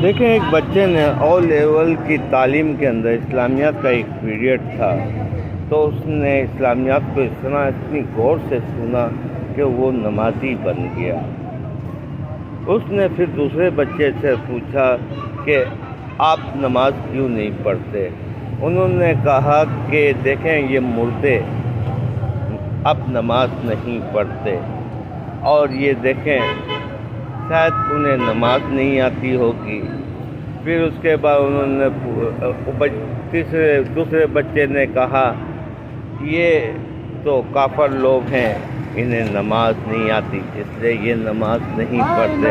دیکھیں، ایک بچے نے او لیول کی تعلیم کے اندر اسلامیات کا ایک پیریڈ تھا، تو اس نے اسلامیات کو اتنی غور سے سنا کہ وہ نمازی بن گیا۔ اس نے پھر دوسرے بچے سے پوچھا کہ آپ نماز کیوں نہیں پڑھتے؟ انہوں نے کہا کہ دیکھیں، یہ مردے اب نماز نہیں پڑھتے، اور یہ دیکھیں شاید انہیں نماز نہیں آتی ہوگی۔ پھر اس کے بعد انہوں نے دوسرے بچے نے کہا یہ تو کافر لوگ ہیں، انہیں نماز نہیں آتی، اس لیے یہ نماز نہیں پڑھتے۔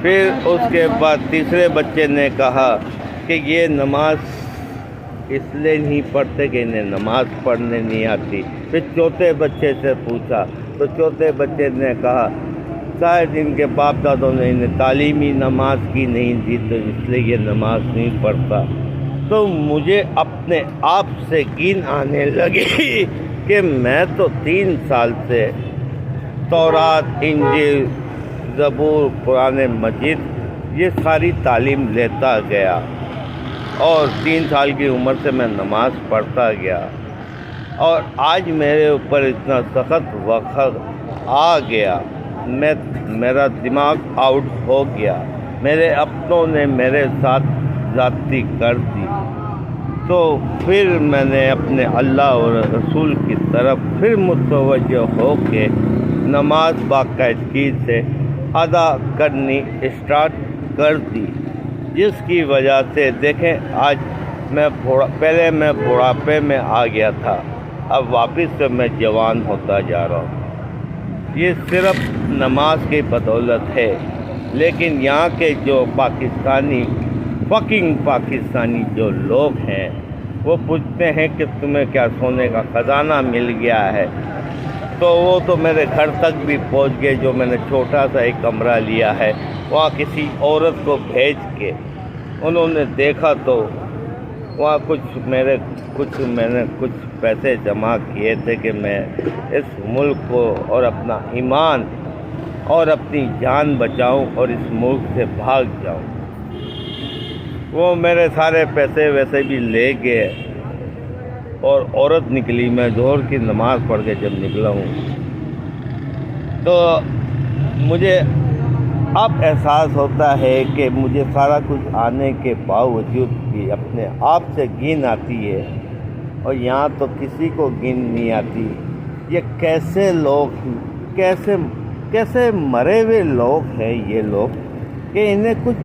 پھر اس کے بعد تیسرے بچے نے کہا کہ یہ نماز اس لیے نہیں پڑھتے کہ انہیں نماز پڑھنے نہیں آتی۔ پھر چوتھے بچے سے پوچھا تو چوتھے بچے نے کہا شاید ان کے باپ دادوں نے انہیں تعلیمی نماز کی نہیں دی، تو اس لیے یہ نماز نہیں پڑھتا۔ تو مجھے اپنے آپ سے گھن آنے لگی کہ میں تو 3 سال سے تورات، انجیل، زبور، قرآن مجید یہ ساری تعلیم لیتا گیا، اور 3 سال کی عمر سے میں نماز پڑھتا گیا، اور آج میرے اوپر اتنا سخت وقت آ گیا، میرا دماغ آؤٹ ہو گیا، میرے اپنوں نے میرے ساتھ زیادتی کر دی۔ تو پھر میں نے اپنے اللہ اور رسول کی طرف پھر متوجہ ہو کے نماز باقاعدگی سے ادا کرنی اسٹارٹ کر دی، جس کی وجہ سے دیکھیں آج پہلے میں بڑھاپے میں آ گیا تھا، اب واپس سے میں جوان ہوتا جا رہا ہوں۔ یہ صرف نماز کی بدولت ہے، لیکن یہاں کے جو پاکستانی جو لوگ ہیں وہ پوچھتے ہیں کہ تمہیں کیا سونے کا خزانہ مل گیا ہے؟ تو وہ تو میرے گھر تک بھی پہنچ گئے، جو میں نے چھوٹا سا ایک کمرہ لیا ہے وہاں کسی عورت کو بھیج کے انہوں نے دیکھا تو وہاں میں نے کچھ پیسے جمع کیے تھے کہ میں اس ملک کو اور اپنا ایمان اور اپنی جان بچاؤں اور اس ملک سے بھاگ جاؤں۔ وہ میرے سارے پیسے ویسے بھی لے گئے، اور عورت نکلی۔ میں ظہر کی نماز پڑھ کے جب نکلا ہوں تو مجھے اب احساس ہوتا ہے کہ مجھے سارا کچھ آنے کے باوجود بھی اپنے آپ سے گھن آتی ہے، اور یہاں تو کسی کو گھن نہیں آتی۔ یہ کیسے لوگ، کیسے مرے ہوئے لوگ ہیں یہ لوگ کہ انہیں کچھ